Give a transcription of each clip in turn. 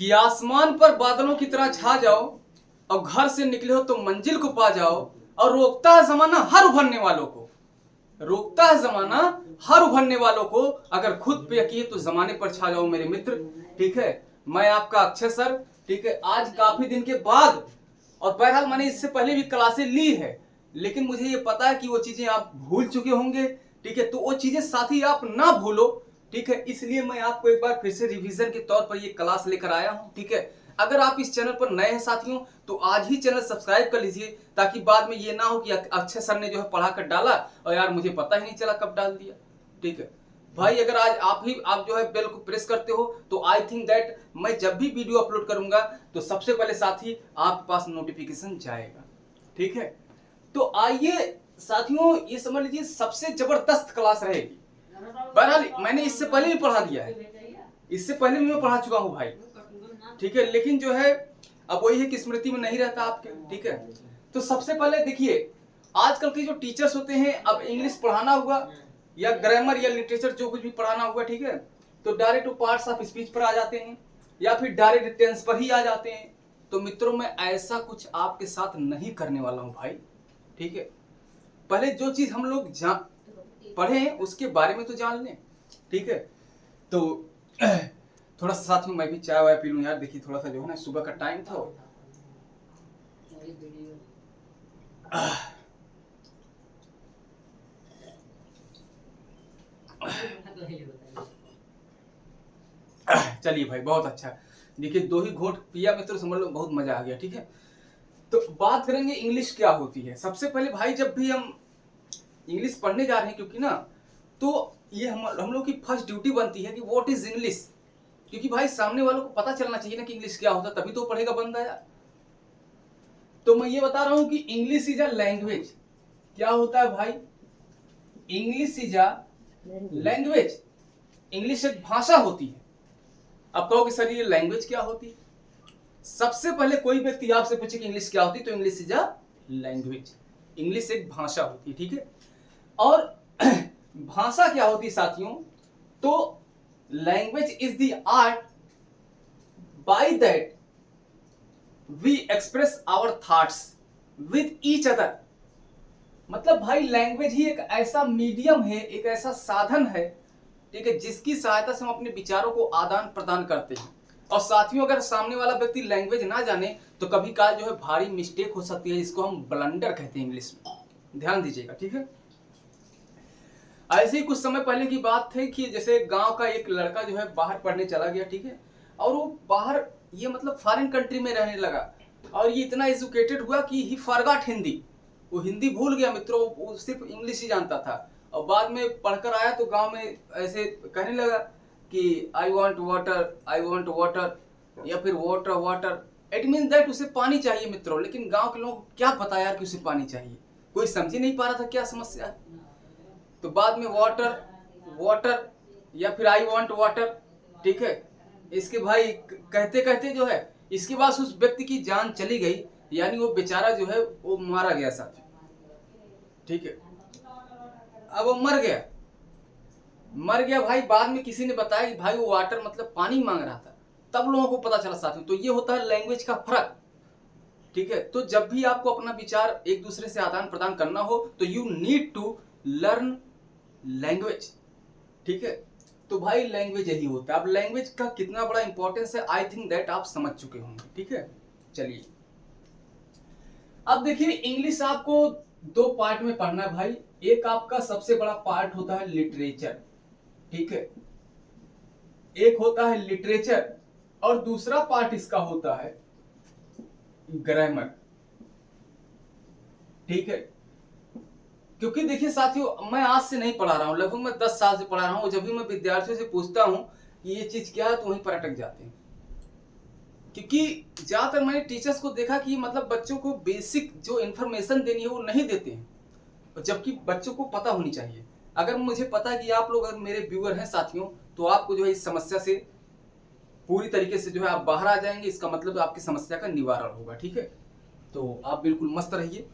कि आसमान पर बादलों की तरह छा जाओ और घर से निकले हो तो मंजिल को पा जाओ, और रोकता है जमाना हर उभरने वालों को, रोकता है जमाना हर उभरने वालों को, अगर खुद पे यकीन तो जमाने पर छा जाओ मेरे मित्र। ठीक है, मैं आपका अक्षय सर। ठीक है, आज काफी दिन के बाद, और बहरहाल मैंने इससे पहले भी क्लासें ली है, लेकिन मुझे ये पता है कि वो चीजें आप भूल चुके होंगे। ठीक है, तो वो चीजें साथ ही आप ना भूलो। ठीक है, इसलिए मैं आपको एक बार फिर से रिवीजन के तौर पर ये क्लास लेकर आया हूं। ठीक है, अगर आप इस चैनल पर नए हैं साथियों, तो आज ही चैनल सब्सक्राइब कर लीजिए, ताकि बाद में ये ना हो कि अक्षय सर ने जो है पढ़ा कर डाला और यार मुझे पता ही नहीं चला कब डाल दिया। ठीक है भाई, अगर आज आप जो है बेल को प्रेस करते हो, तो आई थिंक दैट मैं जब भी वीडियो अपलोड करूंगा तो सबसे पहले साथी आपके पास नोटिफिकेशन जाएगा। ठीक है, तो आइए साथियों, ये समझ लीजिए सबसे जबरदस्त क्लास रहेगी। बहरहाल मैंने इससे पहले भी पढ़ा दिया है, इससे पहले भी मैं पढ़ा चुका हूं भाई। ठीक है, लेकिन जो है अब वही है कि स्मृति में नहीं रहता आपके। ठीक है, तो सबसे पहले देखिए, आजकल के जो टीचर्स होते हैं, अब इंग्लिश पढ़ाना हुआ या ग्रामर या लिटरेचर जो कुछ भी पढ़ाना हुआ, ठीक है, तो direct two parts of speech पर आ जाते हैं या फिर डायरेक्ट टेंस पर ही आ जाते हैं। तो मित्रों, मैं ऐसा कुछ आपके साथ नहीं करने वाला हूं भाई। ठीक है, पहले जो चीज हम लोग पढ़े उसके बारे में तो जान लें। ठीक है, तो थोड़ा सा साथ में मैं भी चाय वाय पी लूं यार। देखिए थोड़ा सा जो है ना, सुबह का टाइम था। चलिए भाई, बहुत अच्छा। देखिए 2 ही घूंट पिया मित्र, समझ लो बहुत मजा आ गया। ठीक है, तो बात करेंगे इंग्लिश क्या होती है। सबसे पहले भाई, जब भी हम इंग्लिश पढ़ने जा रहे हैं, क्योंकि ना, तो ये हम लोग की फर्स्ट ड्यूटी बनती है कि व्हाट इज इंग्लिश। क्योंकि भाई सामने वालों को पता चलना चाहिए ना कि इंग्लिश क्या होता है, तभी तो पढ़ेगा बंदा यार। तो मैं ये बता रहा हूं कि इंग्लिश इज अ लैंग्वेज। क्या होता है भाई? English is a language. English एक भाषा होती है। अब कहोगे सर ये लैंग्वेज क्या होती है? सबसे पहले कोई व्यक्ति आपसे पूछे कि इंग्लिश क्या होती है, तो English is a language. English एक भाषा होती है। ठीक है, और भाषा क्या होती है साथियों? तो language is the art by that we express our thoughts with each other. मतलब भाई लैंग्वेज ही एक ऐसा मीडियम है, एक ऐसा साधन है, ठीक है, जिसकी सहायता से हम अपने विचारों को आदान प्रदान करते हैं। और साथियों, अगर सामने वाला व्यक्ति लैंग्वेज ना जाने तो कभी काल जो है भारी मिस्टेक हो सकती है, जिसको हम ब्लंडर कहते हैं इंग्लिश में। ध्यान दीजिएगा। ठीक है, ऐसे ही कुछ समय पहले की बात थी कि जैसे गांव का एक लड़का जो है बाहर पढ़ने चला गया। ठीक है, और वो बाहर ये मतलब फॉरेन कंट्री में रहने लगा, और ये इतना एजुकेटेड हुआ कि ही फॉरगॉट हिंदी। वो हिंदी भूल गया मित्रों, वो सिर्फ इंग्लिश ही जानता था। और बाद में पढ़कर आया तो गांव में ऐसे कहने लगा कि I want water, I want water, या फिर water water. It mean that उसे पानी चाहिए मित्रों। लेकिन गांव के लोगों को क्या पता यार कि उसे पानी चाहिए, कोई समझ ही नहीं पा रहा था क्या समस्या है। तो बाद में वाटर वाटर या फिर आई वांट वाटर। ठीक है, इसके भाई कहते कहते जो है, इसके बाद उस व्यक्ति की जान चली गई, यानी वो बेचारा जो है वो मारा गया साथी। ठीक है, अब वो मर गया, मर गया भाई। बाद में किसी ने बताया कि भाई वो वाटर मतलब पानी मांग रहा था, तब लोगों को पता चला साथियों। तो ये होता है लैंग्वेज का फर्क। ठीक है, तो जब भी आपको अपना विचार एक दूसरे से आदान प्रदान करना हो, तो you need to learn language. ठीक है, तो भाई लैंग्वेज यही होता है। अब लैंग्वेज का कितना बड़ा इंपॉर्टेंस है, आई थिंक दैट आप समझ चुके होंगे। ठीक है, चलिए अब देखिए, इंग्लिश आपको 2 पार्ट में पढ़ना है भाई। एक आपका सबसे बड़ा पार्ट होता है लिटरेचर। ठीक है, एक होता है लिटरेचर, और दूसरा पार्ट इसका होता है ग्रामर। ठीक है, क्योंकि देखिए साथियों, मैं आज से नहीं पढ़ा रहा हूं, लगभग मैं 10 साल से पढ़ा रहा हूं। जब भी मैं विद्यार्थियों से पूछता हूं कि ये चीज क्या है, तो वहीं पर अटक जाते हैं। क्योंकि ज्यादातर मैंने टीचर्स को देखा कि मतलब बच्चों को बेसिक जो इन्फॉर्मेशन देनी है वो नहीं देते हैं, जबकि बच्चों को पता होनी चाहिए। अगर मुझे पता है कि आप लोग अगर मेरे व्यूअर हैं साथियों, तो आपको जो है इस समस्या से पूरी तरीके से जो है आप बाहर आ जाएंगे। इसका मतलब आपकी समस्या का निवारण होगा। ठीक है, तो आप बिल्कुल मस्त रहिए।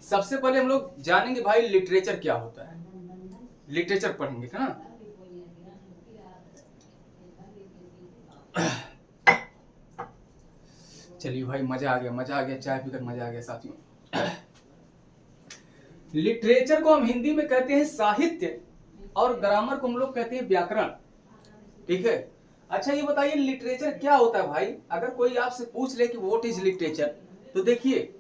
सबसे पहले हम लोग जानेंगे भाई लिटरेचर क्या होता है। लिटरेचर पढ़ेंगे है ना। चलिए भाई मजा आ गया, चाय पीकर मजा आ गया साथियों। लिटरेचर को हम हिंदी में कहते हैं साहित्य और ग्रामर को हम लोग कहते हैं व्याकरण, ठीक है। अच्छा ये बताइए लिटरेचर क्या होता है भाई, अगर कोई आपसे पूछ ले कि व्हाट इज लिटरेचर, तो देखिए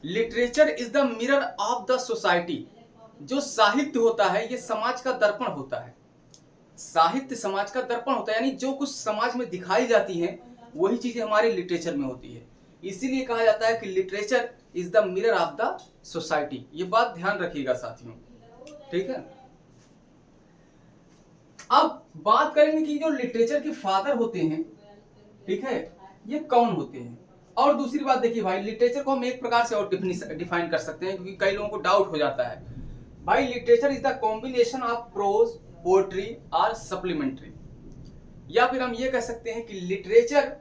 literature is the mirror of the society. जो साहित्य होता है ये समाज का दर्पण होता है, साहित्य समाज का दर्पण होता है, यानी जो कुछ समाज में दिखाई जाती है वही चीजें हमारे लिटरेचर में होती है। इसीलिए कहा जाता है कि literature is the mirror of the society. ये बात ध्यान रखिएगा साथियों, ठीक है। अब बात करेंगे कि जो लिटरेचर के फादर होते हैं, ठीक है, ये कौन होते हैं। और दूसरी बात देखिए भाई, लिटरेचर को हम एक प्रकार से और डिफाइन कर सकते हैं, क्योंकि कई लोगों को डाउट हो जाता है भाई literature is the combination of prose, poetry और सप्लीमेंट्री। या फिर हम ये कह सकते हैं कि literature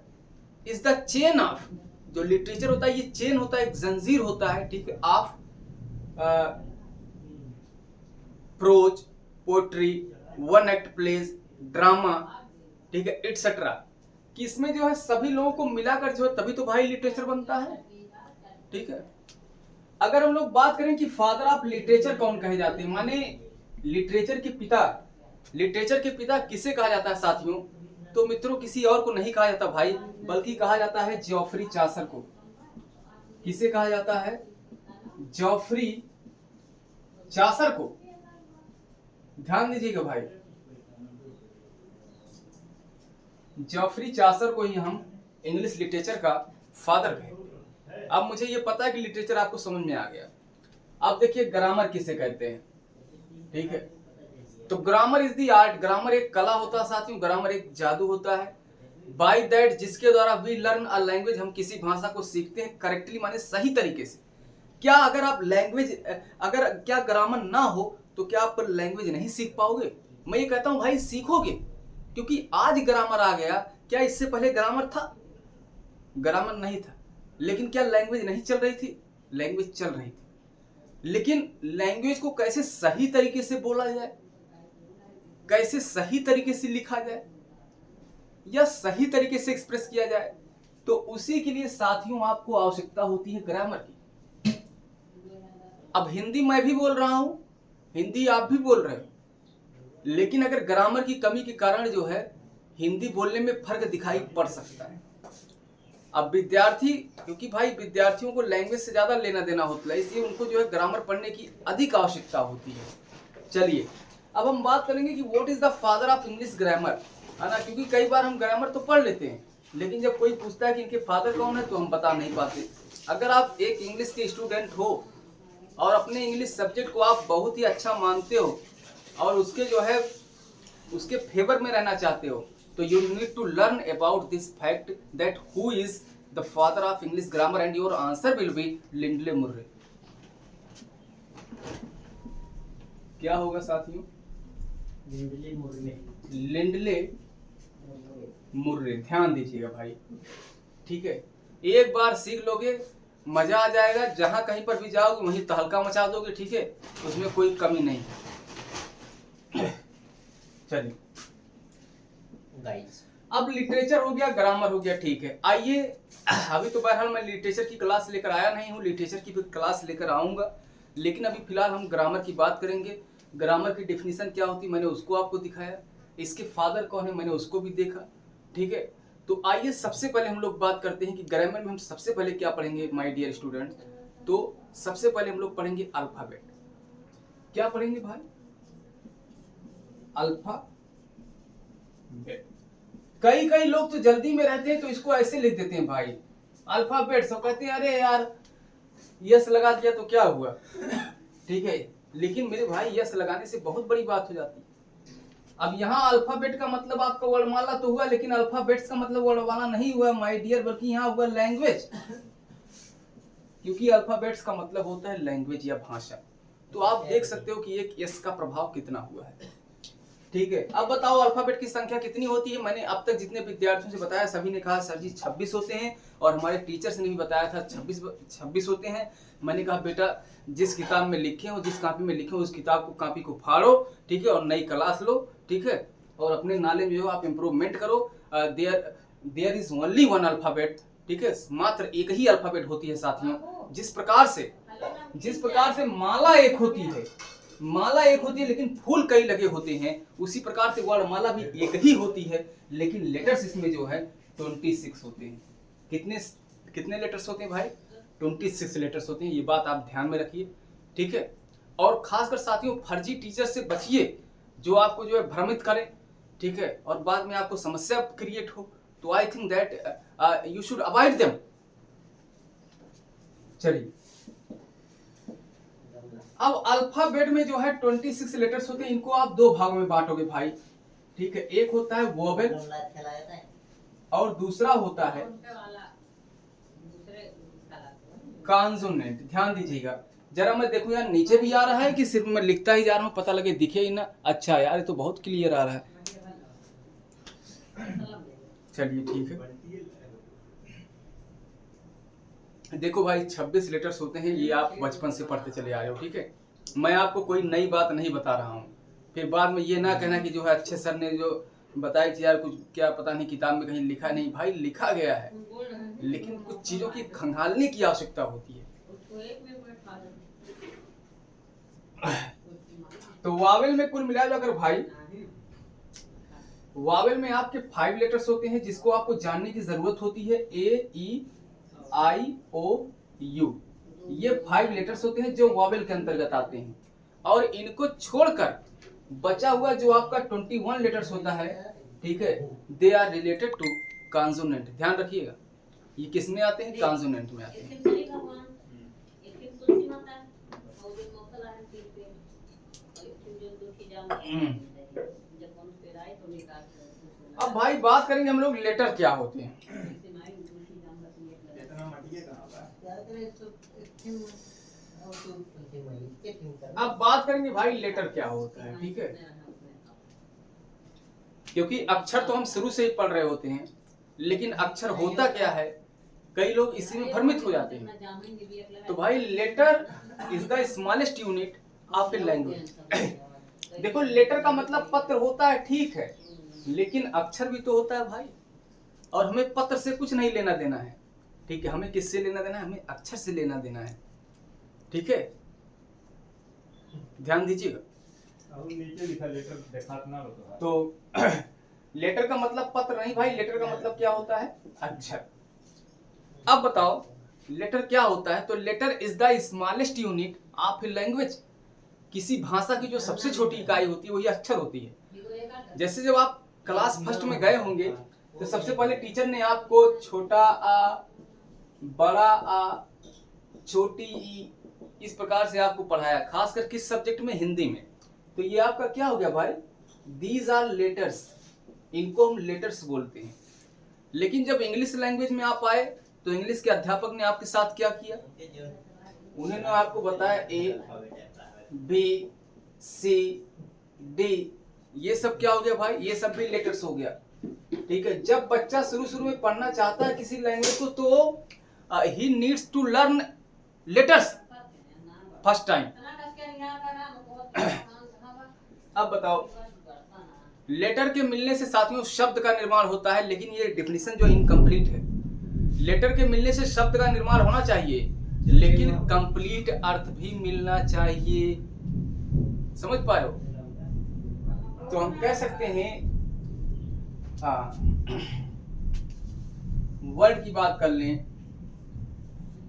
is the chain of, जो लिटरेचर होता है ये चेन होता है, एक जंजीर होता है, ठीक है, of prose, poetry, one act plays, drama, ठीक है, एटसेट्रा, कि इसमें जो है सभी लोगों को मिलाकर जो है तभी तो भाई लिटरेचर बनता है, ठीक है। अगर हम लोग बात करें कि फादर ऑफ लिटरेचर कौन कहे जाते हैं, माने लिटरेचर के पिता, लिटरेचर के पिता किसे कहा जाता है साथियों, तो मित्रों किसी और को नहीं कहा जाता भाई, बल्कि कहा जाता है जॉफरी चासर को। किसे कहा जाता है, जॉफरी चासर को। ध्यान दीजिएगा भाई, जॉफरी चासर को ही हम इंग्लिश लिटरेचर का फादर कहते हैं। अब मुझे ये पता है कि लिटरेचर आपको समझ में आ गया। अब देखिए ग्रामर किसे कहते हैं, ठीक है। तो grammar is the art, grammar एक कला होता है साथियों, ग्रामर एक जादू होता है। बाय दैट, जिसके द्वारा वी लर्न अ लैंग्वेज, हम किसी भाषा को सीखते हैं करेक्टली, माने सही तरीके से। क्या अगर आप लैंग्वेज, अगर क्या ग्रामर ना हो तो क्या आप लैंग्वेज नहीं सीख पाओगे? मैं ये कहता हूं भाई सीखोगे, क्योंकि आज ग्रामर आ गया। क्या इससे पहले ग्रामर था? ग्रामर नहीं था, लेकिन क्या लैंग्वेज नहीं चल रही थी? लैंग्वेज चल रही थी, लेकिन लैंग्वेज को कैसे सही तरीके से बोला जाए, कैसे सही तरीके से लिखा जाए, या सही तरीके से एक्सप्रेस किया जाए, तो उसी के लिए साथियों आपको आवश्यकता होती है ग्रामर की। अब हिंदी मैं भी बोल रहा हूं, हिंदी आप भी बोल रहे हो, लेकिन अगर ग्रामर की कमी के कारण जो है हिंदी बोलने में फर्क दिखाई पड़ सकता है। अब विद्यार्थी, क्योंकि भाई विद्यार्थियों को लैंग्वेज से ज्यादा लेना देना होता है, इसलिए उनको जो है ग्रामर पढ़ने की अधिक आवश्यकता होती है। चलिए अब हम बात करेंगे कि what is the father of English grammar, है ना, क्योंकि कई बार हम ग्रामर तो पढ़ लेते हैं, लेकिन जब कोई पूछता है कि इनके फादर कौन है तो हम बता नहीं पाते। अगर आप एक इंग्लिश के स्टूडेंट हो और अपने इंग्लिश सब्जेक्ट को आप बहुत ही अच्छा मानते हो और उसके जो है उसके फेवर में रहना चाहते हो, तो you need to learn about this fact that who is the father of English grammar, and your answer will be Lindley Murray. क्या होगा साथियों? Lindley Murray. ध्यान दीजिएगा भाई, ठीक है, एक बार सीख लोगे मजा आ जाएगा, जहां कहीं पर भी जाओगे वहीं तहलका मचा दोगे, ठीक है, उसमें कोई कमी नहीं। चलिए अब लिटरेचर हो गया, ग्रामर हो गया, ठीक है। आइए, अभी तो बहरहाल मैं लिटरेचर की क्लास लेकर आया नहीं हूँ, लिटरेचर की भी क्लास लेकर आऊंगा, लेकिन अभी फिलहाल हम ग्रामर की बात करेंगे। ग्रामर की डेफिनेशन क्या होती है मैंने उसको आपको दिखाया, इसके फादर कौन है मैंने उसको भी देखा, ठीक है। तो आइए सबसे पहले हम लोग बात करते हैं कि ग्रामर में हम सबसे पहले क्या पढ़ेंगे माय डियर स्टूडेंट्स। तो सबसे पहले हम लोग पढ़ेंगे अल्फाबेट। क्या पढ़ेंगे भाई? अल्फाबेट। कई लोग तो जल्दी में रहते हैं तो इसको ऐसे लिख देते हैं भाई अल्फाबेट, सब कहते हैं अरे यार यस लगा दिया तो क्या हुआ, ठीक है, लेकिन मेरे भाई यस लगाने से बहुत बड़ी बात हो जाती है। अब यहाँ अल्फाबेट का मतलब आपका वर्णमाला तो हुआ, लेकिन अल्फाबेट्स का मतलब वर्णमाला नहीं हुआ माय डियर, बल्कि यहाँ हुआ लैंग्वेज, क्योंकि अल्फाबेट्स का मतलब होता है लैंग्वेज या भाषा। तो आप देख सकते हो कि एक यस का प्रभाव कितना हुआ है, ठीक है, अब बताओ अल्फाबेट की संख्या कितनी होती है। मैंने अब तक जितने विद्यार्थियों से बताया सभी ने कहा सर जी 26 होते हैं, और हमारे टीचर्स ने भी बताया था 26 होते हैं। मैंने कहा बेटा जिस किताब में लिखे हो, जिस कॉपी में लिखे हो, उस किताब को कॉपी को फाड़ो, ठीक है, और नई क्लास लो, ठीक है, और अपने नॉलेज जो आप इम्प्रूवमेंट करो। There is only one alphabet, ठीक है, मात्र एक ही अल्फाबेट होती है साथियों। जिस प्रकार से माला एक होती है, माला एक होती है लेकिन फूल कई लगे होते हैं, उसी प्रकार से वर्णमाला भी एक ही होती है, लेकिन लेटर्स इसमें जो है 26 होते हैं। कितने कितने लेटर्स होते हैं भाई? 26 लेटर्स होते हैं। ये बात आप ध्यान में रखिए, ठीक है। और खासकर साथियों फर्जी टीचर से बचिए, जो आपको जो है भ्रमित करें, ठीक है, और बाद में आपको समस्या क्रिएट हो। तो I think that you should avoid them. चलिए, अब अल्फाबेट में जो है 26 लेटर्स होते हैं, इनको आप दो भागों में बांटोगे भाई, ठीक है। एक होता है वोवेल और दूसरा होता है कॉन्सोनेंट। ध्यान दीजिएगा जरा, मैं देखूं यार नीचे भी आ रहा है कि सिर्फ मैं लिखता ही जा रहा हूं, पता लगे दिखे ही ना। अच्छा यार ये तो बहुत क्लियर आ रहा है। चलिए ठीक है, देखो भाई 26 लेटर्स होते हैं, ये आप बचपन से पढ़ते चले आ रहे हो, ठीक है। मैं आपको कोई नई बात नहीं बता रहा हूँ, फिर बाद में ये ना कहना कि जो है अच्छे सर ने जो बताई थी यार कुछ क्या पता नहीं किताब में कहीं लिखा नहीं। भाई लिखा गया है, लेकिन कुछ चीजों की खंगालने की आवश्यकता होती है। तो वावेल में कुल मिला अगर भाई, वावेल में आपके 5 लेटर्स होते हैं, जिसको आपको जानने की जरूरत होती है। A-E-I-O-U, ये 5 लेटर्स होते हैं जो वावेल के अंतर्गत आते हैं, और इनको छोड़कर बचा हुआ जो आपका 21 लेटर्स होता है, ठीक है, they are related to consonant. ध्यान रखिएगा, ये किस में आते हैं? कॉन्सोनेंट में आते हैं। अब भाई बात करेंगे हम लोग लेटर क्या होते हैं। अब बात करेंगे भाई लेटर क्या होता है, ठीक है, क्योंकि अक्षर तो हम शुरू से ही पढ़ रहे होते हैं, लेकिन अक्षर होता क्या है कई लोग इसी में भ्रमित हो जाते हैं। तो भाई letter is the smallest unit of a language. देखो लेटर का मतलब पत्र होता है, ठीक है, लेकिन अक्षर भी तो होता है भाई, और हमें पत्र से कुछ नहीं लेना देना है, ठीक है। हमें किससे लेना देना है? हमें अक्षर से लेना देना है, ठीक है, ध्यान दीजिएगा। नीचे लिखा लेटर दिखाना होता है। तो लेटर का मतलब पत्र नहीं भाई, लेटर का मतलब क्या होता है? अक्षर। अब बताओ लेटर क्या होता है? तो letter is the smallest unit of a language. किसी भाषा की जो सबसे छोटी इकाई होती है वही अक्षर होती है। जैसे जब आप क्लास फर्स्ट में गए होंगे तो सबसे पहले टीचर ने आपको छोटा आ, बड़ा आ, छोटी ई, इस प्रकार से आपको पढ़ाया, खासकर किस सब्जेक्ट में? हिंदी में। तो ये आपका क्या हो गया भाई? दीज आर लेटर्स, इनको हम लेटर्स बोलते हैं। लेकिन जब इंग्लिश लैंग्वेज में आप आए तो इंग्लिश के अध्यापक ने आपके साथ क्या किया? उन्होंने आपको बताया A, B, C, D, ये सब क्या हो गया भाई? ये सब भी लेटर्स हो गया, ठीक है। जब बच्चा शुरू में पढ़ना चाहता है किसी लैंग्वेज को तो he needs to learn letters first time. अब बताओ लेटर के मिलने से साथियों शब्द का निर्माण होता है, लेकिन ये डेफिनेशन जो इनकम्प्लीट है। लेटर के मिलने से शब्द का निर्माण होना चाहिए, लेकिन कंप्लीट अर्थ भी मिलना चाहिए। समझ पाए हो? तो हम कह सकते हैं, वर्ड की बात कर लें।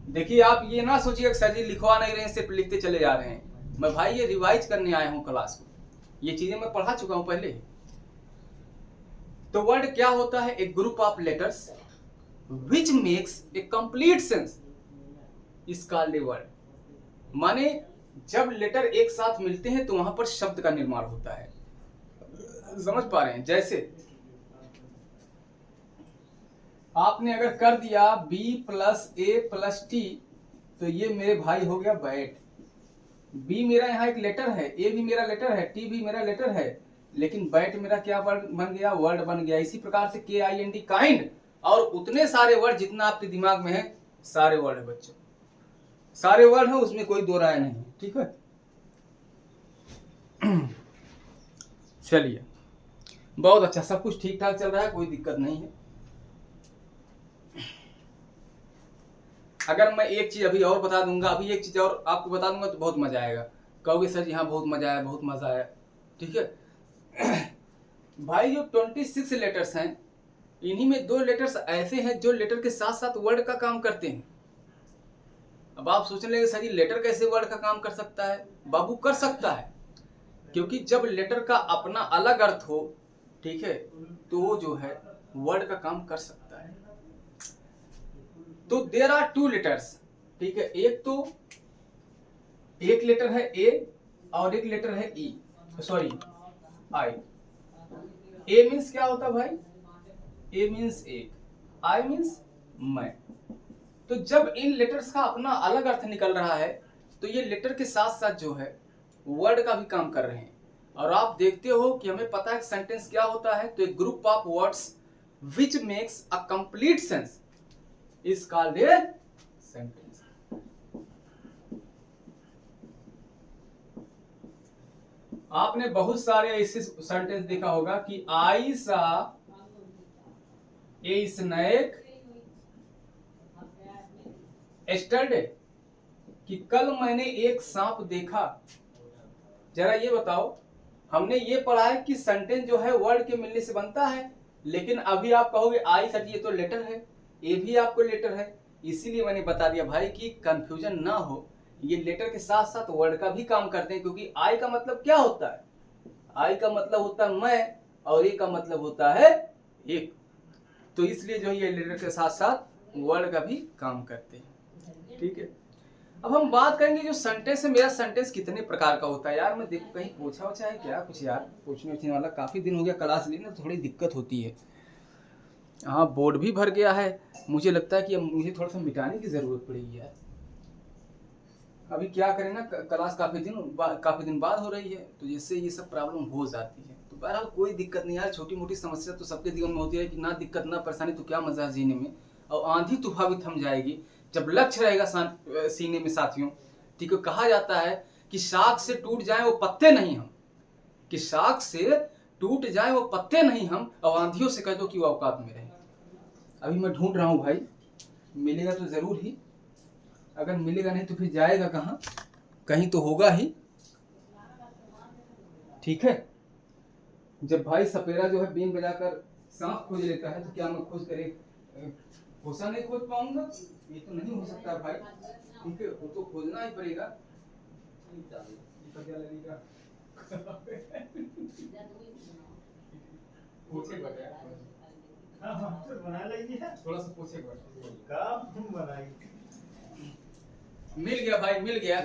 देखिए आप ये ना सोचिए कि सर जी लिखवा नहीं रहे हैं, सिर्फ लिखते चले जा रहे हैं। मैं भाई ये रिवाइज करने आया हूं क्लास को, ये चीजें मैं पढ़ा चुका हूं पहले। तो वर्ड क्या होता है? A group of letters which makes a complete sense is called a word. माने जब लेटर एक साथ मिलते हैं तो वहां पर शब्द का निर्माण होता है। समझ पा रहे हैं? जैसे आपने अगर कर दिया B + A + T, तो ये मेरे भाई हो गया बैट। B मेरा यहाँ एक लेटर है, A भी मेरा लेटर है, T भी मेरा लेटर है, लेकिन बैट मेरा क्या वर्ड बन गया, वर्ड बन गया। इसी प्रकार से KIND काइंड, और उतने सारे वर्ड जितना आपके दिमाग में है सारे वर्ड है बच्चों, सारे वर्ड है, उसमें कोई दो राय नहीं। ठीक है, चलिए बहुत अच्छा, सब कुछ ठीक ठाक चल रहा है, कोई दिक्कत नहीं है। अगर मैं एक चीज अभी और बता दूंगा, अभी एक चीज और आपको बता दूंगा तो बहुत मजा आएगा, कहोगे सर जी हाँ बहुत मजा आया, बहुत मजा आया। ठीक है भाई, जो 26 लेटर्स हैं, इन्हीं में 2 लेटर्स ऐसे हैं जो लेटर के साथ साथ वर्ड का काम करते हैं। अब आप सोचने लगे सर जी लेटर कैसे वर्ड का काम कर सकता है? बाबू कर सकता है, क्योंकि जब लेटर का अपना अलग अर्थ हो, ठीक है, तो वो जो है वर्ड का काम कर सकता है। तो देयर आर 2 लेटर्स, ठीक है, एक लेटर है ए और एक लेटर है ई, सॉरी आई। ए मीन्स क्या होता है भाई? ए मीन्स एक, आई मीन्स मैं। तो जब इन लेटर्स का अपना अलग अर्थ निकल रहा है, तो ये लेटर के साथ साथ जो है वर्ड का भी काम कर रहे हैं। और आप देखते हो कि हमें पता है कि सेंटेंस क्या होता है, तो एक group of words which makes a complete sense is called a sentence. आपने बहुत सारे ऐसे सेंटेंस देखा होगा कि आई सा ए स्नैक एस्टरडे, कि कल मैंने एक सांप देखा। जरा ये बताओ, हमने ये पढ़ा है कि सेंटेंस जो है वर्ड के मिलने से बनता है, लेकिन अभी आप कहोगे आई सर ये तो लेटर है, ये भी आपको लेटर है। इसीलिए मैंने बता दिया भाई कि कंफ्यूजन ना हो, ये लेटर के साथ साथ वर्ड का भी काम करते हैं। क्योंकि आई का मतलब क्या होता है? आई का मतलब होता है मैं, और ए का मतलब होता है एक। तो इसलिए जो है ये लेटर के साथ साथ वर्ड का भी काम करते हैं। ठीक है, अब हम बात करेंगे जो सेंटेंस है, मेरा सेंटेंस कितने प्रकार का होता है। यार मैं देखो कहीं पूछा वछा है क्या कुछ, यार पूछने उछने वाला काफी दिन हो गया क्लास लेने, तो थोड़ी दिक्कत होती है। हाँ बोर्ड भी भर गया है, मुझे लगता है कि मुझे थोड़ा सा मिटाने की जरूरत पड़ेगी यार। अभी क्या करें ना, क्लास काफी दिन बाद हो रही है, तो जिससे ये सब प्रॉब्लम हो जाती है। तो बहरहाल कोई दिक्कत नहीं यार, छोटी मोटी समस्या तो सबके जीवन में होती है कि ना दिक्कत ना परेशानी तो क्या मजा है जीने में। और आंधी तूफान भी थम जाएगी जब लक्ष्य रहेगा सीने में साथियों। ठीक है, कहा जाता है कि शाख से टूट जाए वो पत्ते नहीं हम, कि शाख से टूट जाए वो पत्ते नहीं हम, और आंधियों से कह दो कि वो औकात में रहे। अभी मैं ढूंढ रहा हूँ भाई, मिलेगा तो जरूर ही, अगर मिलेगा नहीं तो फिर जाएगा कहाँ, कहीं तो होगा ही। ठीक है, जब भाई सपेरा जो है बीन बजाकर सांप खोज लेता है, तो क्या मैं खोज करे भूसा नहीं खोज पाऊंगा? ये तो नहीं हो सकता भाई। ठीक है, वो तो खोजना ही पड़ेगा। क्या लगेगा पूछे बना लीजिए, थोड़ा सा पूछे बनाई। मिल गया भाई, मिल गया,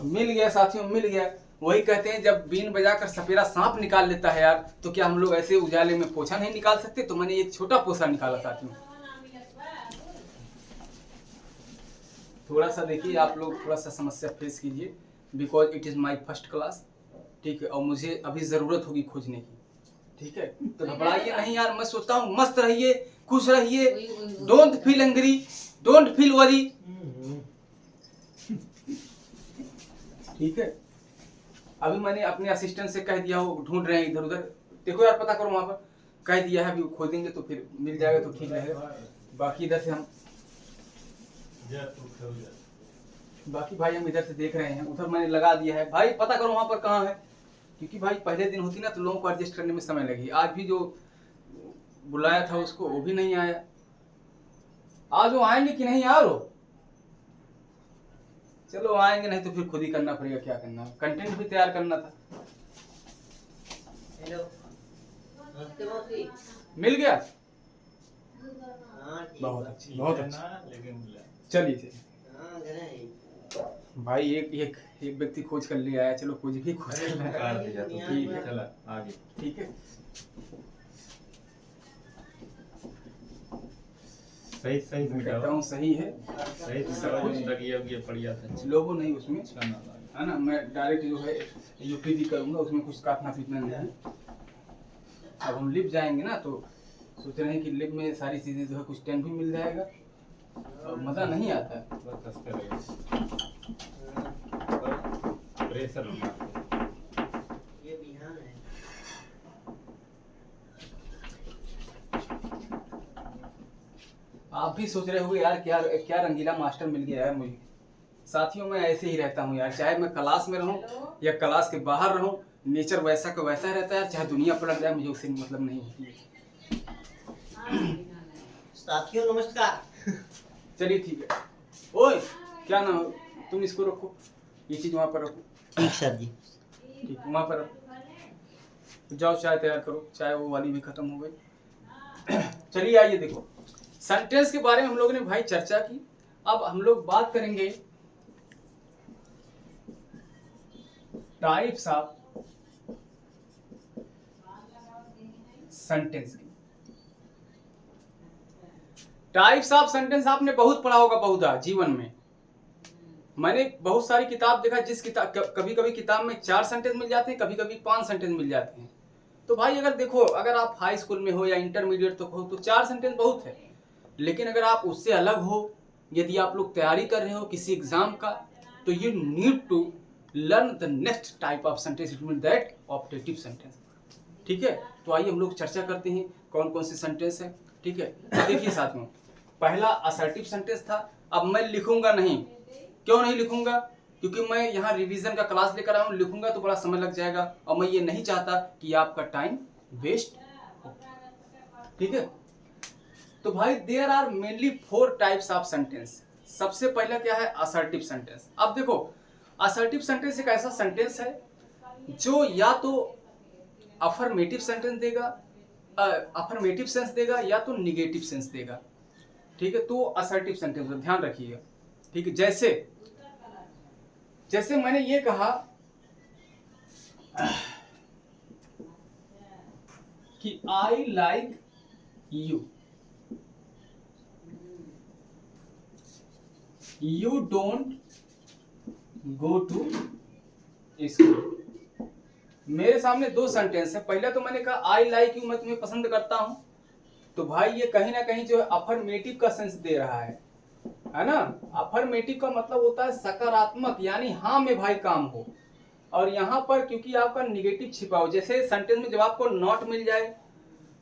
मिल गया साथियों, मिल गया। वही कहते हैं जब बीन बजाकर सपेरा सांप निकाल लेता है यार, तो क्या हम लोग ऐसे उजाले में पोछा नहीं निकाल सकते? तो मैंने एक छोटा पोछा निकाला साथियों। थोड़ा सा देखिए आप लोग, थोड़ा सा समस्या फेस कीजिए, because it is my first class. ठीक है, और मुझे अभी जरूरत होगी खोजने की। ठीक है, तो घबराइए नहीं यार, मैं सोचता हूँ मस्त रहिए, खुश रहिए, don't feel angry, don't feel worry. ठीक है, अभी मैंने अपने असिस्टेंट से कह दिया हो, ढूंढ रहे हैं इधर उधर, देखो यार पता करो वहां पर, कह दिया है, अभी खोदेंगे तो फिर मिल जाएगा तो ठीक रहेगा। बाकी इधर से हम भाई हम इधर से देख रहे हैं, उधर मैंने लगा दिया है भाई, पता करो वहां पर कहाँ है। क्योंकि भाई पहले दिन होती ना तो लोगों को एडजस्ट करने में समय लगी। आज भी जो बुलाया था उसको वो भी नहीं आया। आज वो आएंगे कि नहीं यार? वो चलो आएंगे, नहीं तो फिर खुद ही करना पड़ेगा, क्या करना, कंटेंट भी तैयार करना था। हेलो, मिल गया, बहुत अच्छा, बहुत अच्छा। चलिए भाई, एक व्यक्ति खोज कर ले आया, चलो कुछ भी खोज कर लाया, ठीक है, चला आगे। ठीक है, सही कहता हूँ, सही है, सही सब कुछ बढ़िया था, लोगों नहीं उसमें है ना। मैं डायरेक्ट जो है यूपीडी करूँगा, उसमें कुछ काटना पीटना नहीं है। अब हम लिप जाएंगे ना, तो सोच रहे हैं कि लिप में सारी चीज़ें जो है कुछ टाइम भी मिल जाएगा और मज़ा नहीं आता है। प्रेशर आप भी सोच रहे होंगे यार क्या क्या रंगीला मास्टर मिल गया है मुझे। साथियों मैं ऐसे ही रहता हूँ यार, चाहे मैं क्लास में रहूँ या क्लास के बाहर रहूँ, नेचर वैसा का वैसा रहता है। चाहे दुनिया पलट जाए, मुझे उससे मतलब नहीं होती है। साथियों नमस्कार। चलिए ठीक है। ओए क्या नाम, तुम इसको रखो, ये चीज़ वहाँ पर रखो। ठीक सर जी। ठीक, वहाँ पर रखो। जाओ चाय तैयार करो, चाय वो वाली भी खत्म हो गई। चलिए आइए देखो, सेंटेंस के बारे में हम लोगों ने भाई चर्चा की। अब हम लोग बात करेंगे टाइप्स ऑफ सेंटेंस की। टाइप्स ऑफ सेंटेंस आपने बहुत पढ़ा होगा बहुधा जीवन में। मैंने बहुत सारी किताब देखा, जिस किताब कभी कभी किताब में 4 सेंटेंस मिल जाते हैं, कभी कभी 5 सेंटेंस मिल जाते हैं। तो भाई अगर देखो, अगर आप हाई स्कूल में हो या इंटरमीडिएट तक हो तो 4 सेंटेंस बहुत है। लेकिन अगर आप उससे अलग हो, यदि आप लोग तैयारी कर रहे हो किसी एग्जाम का, तो you need to learn the next type of sentence, it mean that optative sentence. ठीक है, तो आइए हम लोग चर्चा करते हैं कौन कौन से सेंटेंस है। ठीक है, तो देखिए साथियों, पहला असर्टिव सेंटेंस था। अब मैं लिखूंगा नहीं, क्यों नहीं लिखूंगा? क्योंकि मैं यहाँ रिवीजन का क्लास लेकर आया हूँ, लिखूंगा तो बड़ा समय लग जाएगा और मैं ये नहीं चाहता कि आपका टाइम वेस्ट हो। ठीक है, तो भाई there are mainly 4 types of sentence. सबसे पहला क्या है? Assertive sentence. अब देखो, असर्टिव सेंटेंस एक ऐसा सेंटेंस है जो या तो अफर्मेटिव सेंटेंस देगा, अफर्मेटिव सेंस देगा, या तो निगेटिव सेंस देगा। ठीक है, तो असर्टिव सेंटेंस का ध्यान रखिएगा। ठीक है, जैसे मैंने ये कहा कि I like you, you don't go to school. मेरे सामने 2 सेंटेंस है। पहला तो मैंने कहा आई लाइक यू, मैं तुम्हें पसंद करता हूं। तो भाई ये कहीं ना कहीं जो है अफर्मेटिव का सेंस दे रहा है ना। अफर्मेटिव का मतलब होता है सकारात्मक, यानी हाँ में भाई काम हो। और यहाँ पर क्योंकि आपका निगेटिव छिपा हो, जैसे सेंटेंस में जब आपको नॉट मिल जाए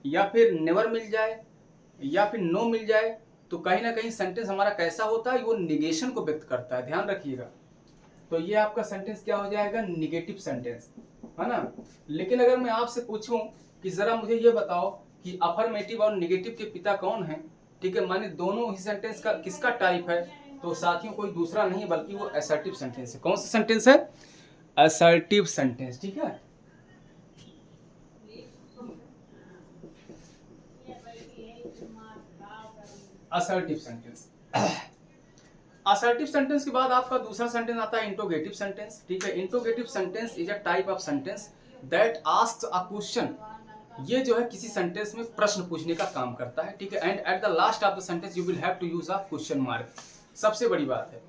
या फिर नेवर मिल जाए या फिर नो मिल जाए, तो कहीं ना कहीं सेंटेंस हमारा कैसा होता है? वो निगेशन को व्यक्त करता है, ध्यान रखिएगा। तो ये आपका सेंटेंस क्या हो जाएगा? निगेटिव सेंटेंस, है ना। लेकिन अगर मैं आपसे पूछूं कि जरा मुझे ये बताओ कि अफर्मेटिव और निगेटिव के पिता कौन है? ठीक है, माने दोनों ही सेंटेंस का किसका टाइप है? तो साथियों कोई दूसरा नहीं बल्कि वो असर्टिव सेंटेंस है। कौन सा सेंटेंस है? Assertive sentence. ठीक है, असर्टिव सेंटेंस। असर्टिव सेंटेंस के बाद आपका दूसरा सेंटेंस आता है इंट्रोगेटिव सेंटेंस। ठीक है, interrogative sentence is a type of sentence that asks a question. ये जो है किसी सेंटेंस में प्रश्न पूछने का काम करता है। ठीक है, and at the last of the sentence you will have to use a question mark. सबसे बड़ी बात है,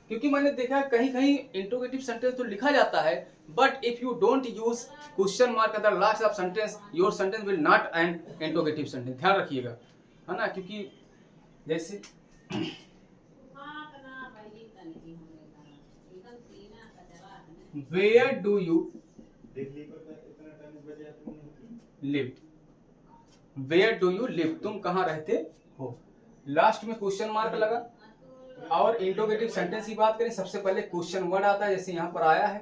क्योंकि मैंने देखा है कहीं कहीं इंट्रोगेटिव सेंटेंस तो लिखा जाता है, but if you don't use question mark at the last of sentence, your sentence will not an interrogative sentence. ध्यान रखिएगा, है ना। क्योंकि जैसे where do you live, where do you live, तुम कहाँ रहते हो। लास्ट में क्वेश्चन मार्क लगा। और इंट्रोगेटिव सेंटेंस की बात करें, सबसे पहले क्वेश्चन वर्ड आता है, जैसे यहाँ पर आया है।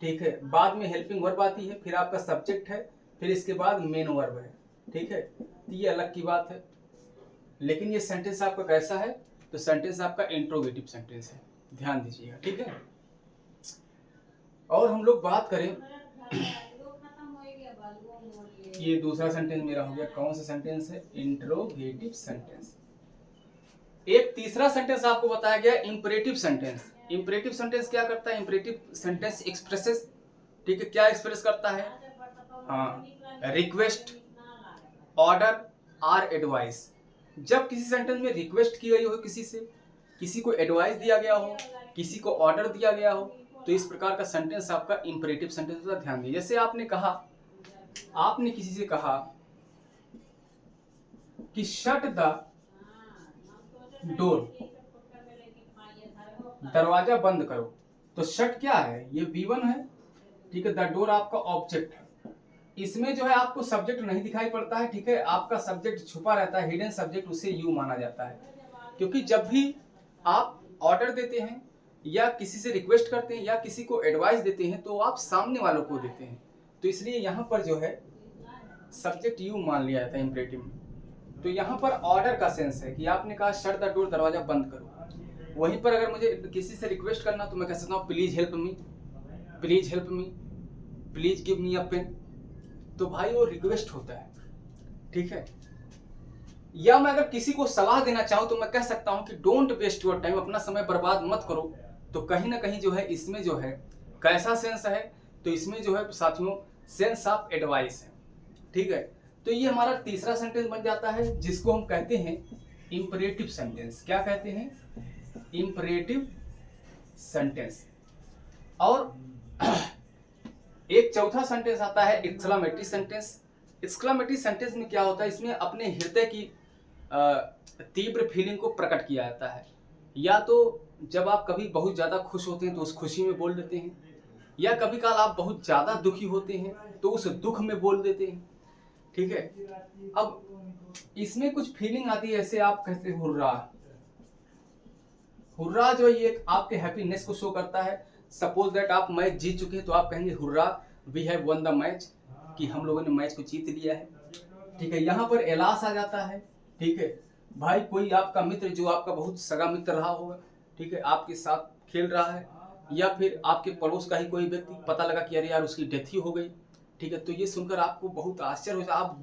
ठीक है, बाद में हेल्पिंग वर्ब आती है, फिर आपका सब्जेक्ट है, फिर इसके बाद मेन वर्ब है। ठीक है, तो ये अलग की बात है। लेकिन ये सेंटेंस आपका कैसा है? तो सेंटेंस आपका इंट्रोगेटिव सेंटेंस है, ध्यान दीजिएगा। ठीक है, और हम लोग बात करें, ये दूसरा सेंटेंस मेरा हो गया। कौन सा सेंटेंस है? Interrogative sentence. एक तीसरा सेंटेंस आपको बताया गया इंपरेटिव सेंटेंस। इंपरेटिव सेंटेंस क्या करता है? इंपरेटिव सेंटेंस एक्सप्रेसेस, ठीक है, क्या एक्सप्रेस करता है? हाँ, रिक्वेस्ट, ऑर्डर और एडवाइस। जब किसी सेंटेंस में रिक्वेस्ट की गई हो किसी से, किसी को एडवाइस दिया गया हो, किसी को ऑर्डर दिया गया हो, तो इस प्रकार का सेंटेंस आपका इंपरेटिव सेंटेंस होता है, ध्यान दीजिए। जैसे आपने कहा, आपने किसी से कहा कि शट द डोर, दरवाजा बंद करो। तो शट क्या है, ये V1 है, ठीक है। द डोर आपका ऑब्जेक्ट है, इसमें जो है आपको सब्जेक्ट नहीं दिखाई पड़ता है, ठीक है। आपका सब्जेक्ट छुपा रहता है, हिडन सब्जेक्ट, उसे यू माना जाता है। क्योंकि जब भी आप ऑर्डर देते हैं या किसी से रिक्वेस्ट करते हैं या किसी को एडवाइस देते हैं तो आप सामने वालों को देते हैं, तो इसलिए यहाँ पर जो है सब्जेक्ट यू मान लिया जाता है इंपरेटिव में। तो यहाँ पर ऑर्डर का सेंस है कि आपने कहा शट द डोर, दरवाजा बंद करो। वहीं पर अगर मुझे किसी से रिक्वेस्ट करना तो मैं कह सकता हूँ please help me, please help me, please give me a pen. तो भाई वो रिक्वेस्ट होता है, ठीक है। या मैं अगर किसी को सलाह देना चाहूं तो मैं कह सकता हूं कि डोंट वेस्ट योर टाइम, अपना समय बर्बाद मत करो। तो कहीं ना कहीं जो है इसमें जो है कैसा सेंस है, तो इसमें जो है साथियों सेंस ऑफ एडवाइस है, ठीक है। तो ये हमारा तीसरा सेंटेंस बन जाता है जिसको हम कहते हैं इंपरेटिव सेंटेंस। क्या कहते हैं, इंपरेटिव सेंटेंस। और एक चौथा सेंटेंस आता है एक्सक्लामेटरी सेंटेंस। एक्सक्लामेटरी सेंटेंस में क्या होता है, इसमें अपने हृदय की तीव्र फीलिंग को प्रकट किया जाता है। या तो जब आप कभी बहुत ज़्यादा खुश होते हैं तो उस खुशी में बोल देते हैं, या कभी काल आप बहुत ज़्यादा दुखी होते हैं तो उस दुख में बोल देते हैं, ठीक है। अब इसमें कुछ फीलिंग आती है, ऐसे आप कहते हैं हुर्रा। हुर्रा जो ये आपके हैप्पीनेस को शो करता है। सपोज दैट आप मैच जीत चुके हैं तो आप कहेंगे hurrah we have won the match, कि हम लोगों ने मैच को जीत लिया है, ठीक है। यहाँ पर एलास आ जाता है, ठीक है। भाई कोई आपका मित्र जो आपका बहुत सगा मित्र रहा होगा, ठीक है, आपके साथ खेल रहा है, या फिर आपके पड़ोस का ही कोई व्यक्ति, पता लगा कि अरे यार उसकी डेथ ही हो गई, ठीक है। तो ये सुनकर आपको बहुत आश्चर्य हो जाता है, आप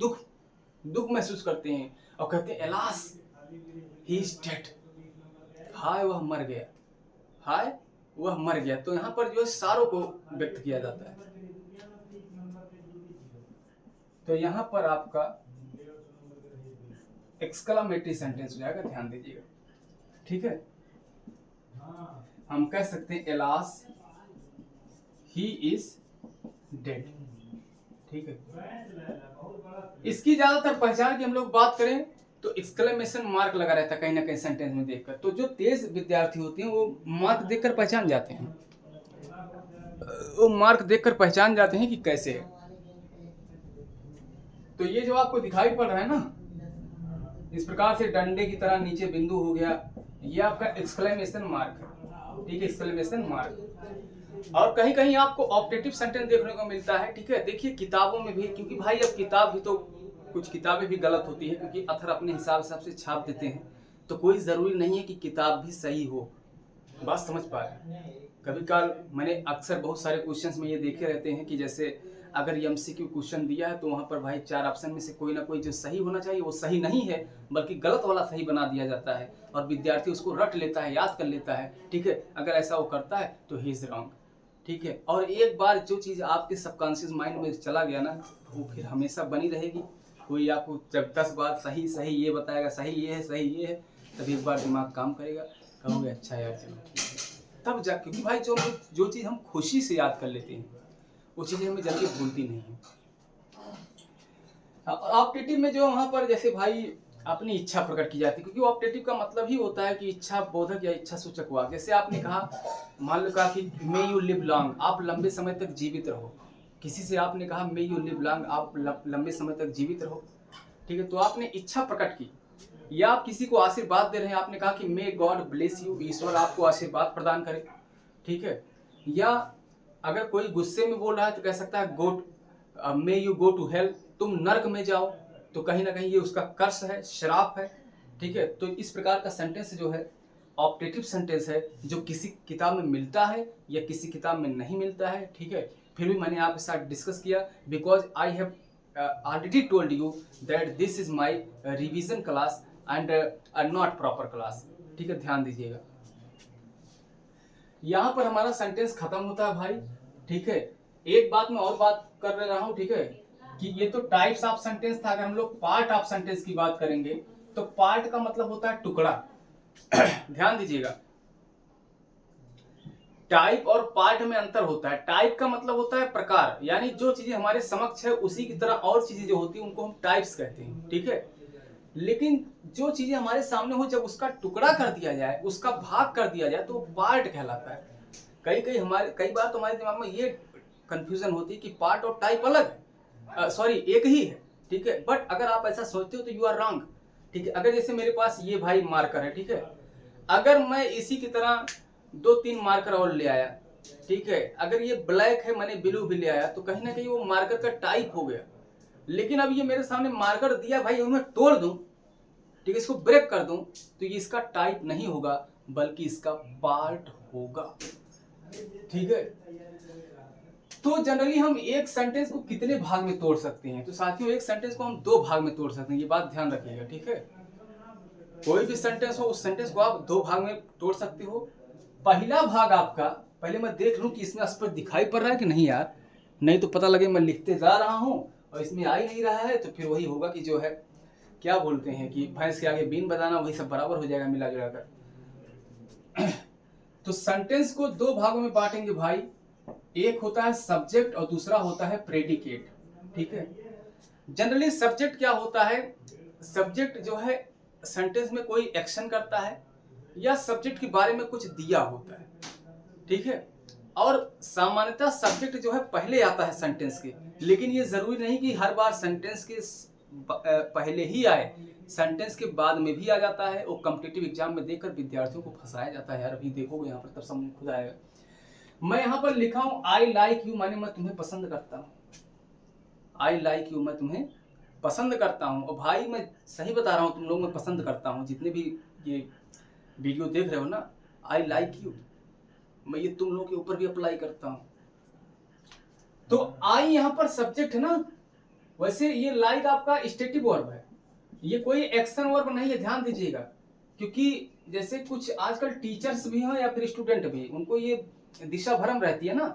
दुख महसूस करते हैं और कहते हैं एलास ही इज डेड, हाय वह मर गया, हाय वह मर गया। तो यहाँ पर जो है सारों को व्यक्त किया जाता है। तो यहाँ पर आपका एक्सक्लामेटरी सेंटेंस हो जाएगा, ध्यान दीजिएगा, ठीक है। हम कह सकते हैं एलास ही इज डेड, ठीक है। इसकी ज्यादातर पहचान की हम लोग बात करें तो एक्सक्लेमेशन मार्क लगा रहता है कहीं ना कहीं सेंटेंस में देखकर। तो जो तेज विद्यार्थी होते हैं वो मार्क देखकर पहचान जाते हैं, वो मार्क देखकर पहचान जाते हैं कि कैसे है। तो ये जो आपको दिखाई पड़ रहा है ना, इस प्रकार से डंडे की तरह नीचे बिंदु हो गया, ये आपका एक्सक्लेमेशन मार्क है, ठीक है, एक्सक्लेमेशन मार्क। और कहीं कहीं आपको ऑब्जेक्टिव सेंटेंस देखने को मिलता है, ठीक है। देखिए किताबों में भी, क्योंकि भाई अब किताब भी तो कुछ किताबें भी गलत होती है, क्योंकि अथर अपने हिसाब से छाप देते हैं, तो कोई ज़रूरी नहीं है कि किताब भी सही हो। बात समझ पा रहे हैं। कभी काल मैंने अक्सर बहुत सारे क्वेश्चंस में ये देखे रहते हैं कि जैसे अगर MCQ क्वेश्चन दिया है तो वहाँ पर भाई 4 ऑप्शन में से कोई ना कोई जो सही होना चाहिए वो सही नहीं है, बल्कि गलत वाला सही बना दिया जाता है और विद्यार्थी उसको रट लेता है, याद कर लेता है, ठीक है। अगर ऐसा वो करता है तो ही इज़ रॉन्ग, ठीक है। और एक बार जो चीज़ आपके सबकॉन्शियस माइंड में चला गया ना, वो फिर हमेशा बनी रहेगी। कोई आपको जब 10 बार सही सही ये बताएगा, सही ये है, सही ये है, तब एक बार दिमाग काम करेगा, कहोगे अच्छा यार चलो ठीक है, तब जा। क्योंकि भाई जो चीज़ हम खुशी से याद कर लेते हैं वो चीज़ें हमें जल्दी भूलती नहीं है। ऑप्टेटिव में जो वहाँ पर जैसे भाई अपनी इच्छा प्रकट की जाती है, क्योंकि ऑप्टेटिव का मतलब ही होता है कि इच्छा बोधक या इच्छा सूचक वाक्य। जैसे आपने कहा, मान लो कहा कि मे यू लिव लॉन्ग, आप लंबे समय तक जीवित रहो। किसी से आपने कहा मे यू लिव लॉन्ग, आप लंबे समय तक जीवित रहो, ठीक है। तो आपने इच्छा प्रकट की। या आप किसी को आशीर्वाद दे रहे हैं, आपने कहा कि मे गॉड ब्लेस यू, ईश्वर आपको आशीर्वाद प्रदान करे, ठीक है। या अगर कोई गुस्से में बोल रहा है तो कह सकता है God may you go to hell, तुम नर्क में जाओ। तो कहीं ना कहीं ये उसका कर्ष है, श्राप है, ठीक है। तो इस प्रकार का सेंटेंस जो है ऑप्टेटिव सेंटेंस है, जो किसी किताब में मिलता है या किसी किताब में नहीं मिलता है, ठीक है। फिर भी मैंने आपके साथ डिस्कस किया because I have already told you that this is my revision class and not proper class, ठीक है, ध्यान दीजिएगा। यहाँ पर हमारा सेंटेंस खत्म होता है भाई, ठीक है। एक बात मैं और बात कर रहा हूँ, ठीक है, कि ये तो टाइप्स ऑफ सेंटेंस था। अगर हम लोग पार्ट ऑफ सेंटेंस की बात करेंगे तो पार्ट का मतलब होता है टुकड़ा। ध्यान दीजिएगा, टाइप और पार्ट में अंतर होता है। टाइप का मतलब होता है प्रकार, यानी जो चीजें हमारे समक्ष है उसी की तरह और चीजें जो होती है उनको हम टाइप्स कहते हैं, ठीक है। लेकिन जो चीजें हमारे सामने हो, जब उसका टुकड़ा कर दिया जाए, उसका भाग कर दिया जाए, तो वो पार्ट कहलाता है। कई बार तो हमारे दिमाग में ये कंफ्यूजन होती है कि पार्ट और टाइप अलग है, सॉरी एक ही है, ठीक है। बट अगर आप ऐसा सोचते हो तो यू आर रॉन्ग, ठीक है। अगर जैसे मेरे पास ये भाई मार्कर है, ठीक है, अगर मैं इसी की तरह 2-3 मार्कर और ले आया, ठीक है, अगर ये ब्लैक है मैंने ब्लू भी ले आया, तो कहीं ना कहीं वो मार्कर का टाइप हो गया। लेकिन अब ये मेरे सामने मार्कर दिया भाई, मैं तोड़ दूं, ठीक है, इसको ब्रेक कर दूं, तो ये इसका टाइप नहीं होगा बल्कि इसका पार्ट होगा, ठीक है। तो जनरली हम एक सेंटेंस को कितने भाग में तोड़ सकते हैं? तो साथियों, एक सेंटेंस को हम 2 भाग में तोड़ सकते हैं, ये बात ध्यान रखिएगा, ठीक है। कोई भी सेंटेंस हो, उस सेंटेंस को आप 2 भाग में तोड़ सकते हो। पहला भाग आपका, पहले मैं देख लूं कि इसमें स्पष्ट दिखाई पड़ रहा है कि नहीं यार, नहीं तो पता लगे मैं लिखते जा रहा हूं और इसमें आ ही नहीं रहा है, तो फिर वही होगा कि जो है क्या बोलते हैं कि भैंस के आगे बीन बजाना, वही सब बराबर हो जाएगा मिला जुला कर। तो सेंटेंस को 2 भागों में बांटेंगे भाई, एक होता है सब्जेक्ट और दूसरा होता है प्रेडिकेट, ठीक है। जनरली सब्जेक्ट क्या होता है? सब्जेक्ट जो है सेंटेंस में कोई एक्शन करता है या सब्जेक्ट के बारे में कुछ दिया होता है, ठीक है। और सामान्यतः सब्जेक्ट जो है पहले आता है सेंटेंस के, लेकिन ये जरूरी नहीं कि हर बार सेंटेंस के पहले ही आए, सेंटेंस के बाद में भी आ जाता है। वो कॉम्पिटिटिव एग्जाम में देखकर विद्यार्थियों को फंसाया जाता है यार, अभी देखोगे यहाँ पर तब समझ खुद आएगा। मैं यहाँ पर लिखा हूं आई लाइक यू, माने मैं तुम्हें पसंद करता हूँ। आई लाइक यू, मैं तुम्हें पसंद करता हूँ। और भाई मैं सही बता रहा हूँ, तुम लोग मैं पसंद करता हूँ, जितने भी ये वीडियो देख रहे हो ना, आई लाइक यू, मैं ये तुम लोग के ऊपर भी अप्लाई करता हूँ। तो आई यहाँ पर सब्जेक्ट है ना, वैसे ये लाइक आपका स्टेटिव वर्ब है, ये कोई एक्शन वर्ब नहीं है, ध्यान दीजिएगा। क्योंकि जैसे कुछ आजकल टीचर्स भी हैं या फिर स्टूडेंट भी, उनको ये दिशा भ्रम रहती है ना,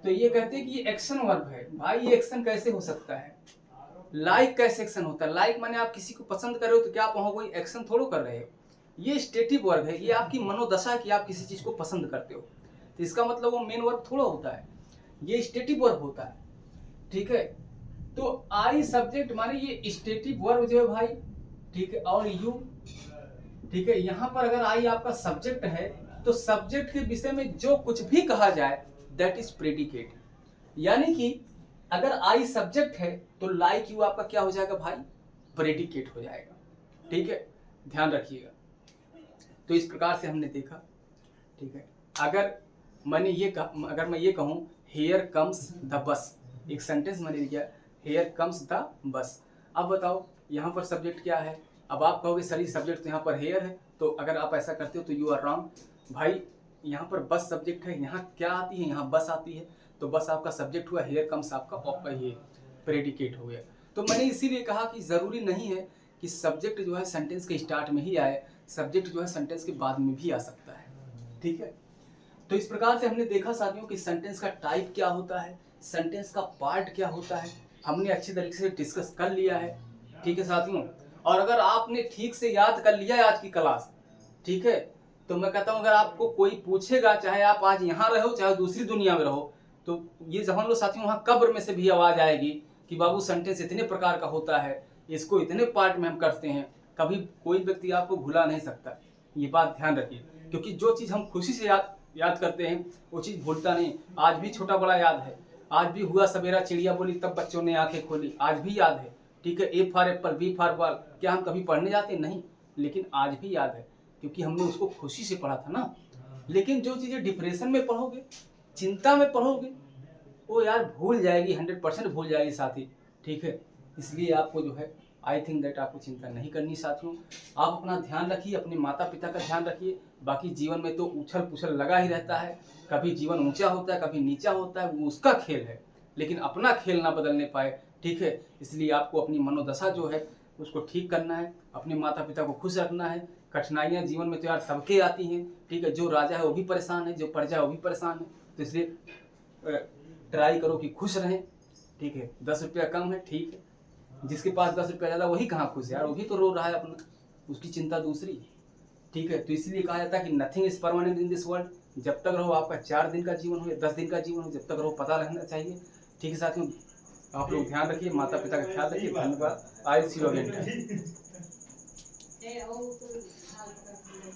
तो ये कहते हैं कि ये एक्शन वर्ब है। भाई ये एक्शन कैसे हो सकता है? लाइक कैसे एक्शन होता है? लाइक माने आप किसी को पसंद कर रहे हो, तो क्या आप वहां कोई एक्शन थोड़ो कर रहे हो? ये स्टेटिव वर्ब है, ये आपकी मनोदशा है कि आप किसी चीज को पसंद करते हो, तो इसका मतलब वो मेन वर्ब थोड़ा होता है, ये स्टेटिव वर्ब होता है, ठीक है। तो आई सब्जेक्ट माने ये स्टेटिव वर्ब जो है भाई, ठीक है, और यू, ठीक है। यहां पर अगर आई आपका सब्जेक्ट है, तो सब्जेक्ट के विषय में जो कुछ भी कहा जाए दैट इज प्रेडिकेट। यानी कि अगर आई सब्जेक्ट है तो लाइक यू आपका क्या हो जाएगा भाई? प्रेडिकेट हो जाएगा, ठीक है, ध्यान रखिएगा। तो इस प्रकार से हमने देखा, ठीक है। अगर मैं ये कहूं हियर कम्स द बस, एक सेंटेंस मैंने लिखा हियर कम्स द बस। अब बताओ यहाँ पर सब्जेक्ट क्या है? अब आप कहोगे सर ये सब्जेक्ट तो यहाँ पर हेयर है, तो अगर आप ऐसा करते हो तो यू आर रॉन्ग भाई। यहाँ पर बस सब्जेक्ट है, यहाँ क्या आती है? यहाँ बस आती है, तो बस आपका सब्जेक्ट हुआ, हेयर कम्स आपका ये प्रेडिकेट हो गया। तो मैंने इसीलिए कहा कि ज़रूरी नहीं है कि सब्जेक्ट जो है सेंटेंस के स्टार्ट में ही आए, सब्जेक्ट जो है सेंटेंस के बाद में भी आ सकता है, ठीक है। तो इस प्रकार से हमने देखा साथियों कि सेंटेंस का टाइप क्या होता है, सेंटेंस का पार्ट क्या होता है, हमने अच्छी तरीके से डिस्कस कर लिया है, ठीक है साथियों। और अगर आपने ठीक से याद कर लिया है आज की क्लास, ठीक है, तो मैं कहता हूँ अगर आपको कोई पूछेगा, चाहे आप आज यहाँ रहो चाहे दूसरी दुनिया में रहो, तो ये समझ लो साथियों वहाँ कब्र में से भी आवाज आएगी कि बाबू सेंटेंस इतने प्रकार का होता है, इसको इतने पार्ट में हम करते हैं। कभी कोई व्यक्ति आपको भुला नहीं सकता, ये बात ध्यान रखिए। क्योंकि जो चीज़ हम खुशी से याद करते हैं वो चीज़ भूलता नहीं। आज भी छोटा बड़ा याद है, आज भी हुआ सवेरा चिड़िया बोली तब बच्चों ने आंखें खोली, आज भी याद है, ठीक है। A for apple, B for ball, क्या हम कभी पढ़ने जाते? नहीं, लेकिन आज भी याद है क्योंकि हमने उसको खुशी से पढ़ा था ना। लेकिन जो चीज़ें डिप्रेशन में पढ़ोगे, चिंता में पढ़ोगे, वो यार भूल जाएगी, 100% भूल जाएगी साथी, ठीक है। इसलिए आपको जो है आई थिंक दैट आपको चिंता नहीं करनी साथियों। आप अपना ध्यान रखिए, अपने माता पिता का ध्यान रखिए। बाकी जीवन में तो उछल पुछल लगा ही रहता है, कभी जीवन ऊंचा होता है कभी नीचा होता है, वो उसका खेल है, लेकिन अपना खेल ना बदलने पाए, ठीक है। इसलिए आपको अपनी मनोदशा जो है उसको ठीक करना है, अपने माता पिता को खुश रखना है। कठिनाइयाँ जीवन में तो यार सबके आती हैं, ठीक है। जो राजा है वो भी परेशान है, जो प्रजा है वो भी परेशान है। तो इसलिए ट्राई करो कि खुश रहें, ठीक है। 10 रुपया कम है, ठीक है, जिसके पास 10 रुपया ज़्यादा वही कहाँ खुश है यार, वो भी तो रो रहा है अपना, उसकी चिंता दूसरी, ठीक है, तो इसलिए कहा जाता है कि nothing is permanent in this world. जब तक रहो, आपका 4 दिन का जीवन हो या 10 दिन का जीवन हो, जब तक रहो पता रहना चाहिए। ठीक है साथियों, आप लोग ध्यान रखिए, माता पिता का ख्याल रखिए। धन्यवाद। आई सी यू अगेन।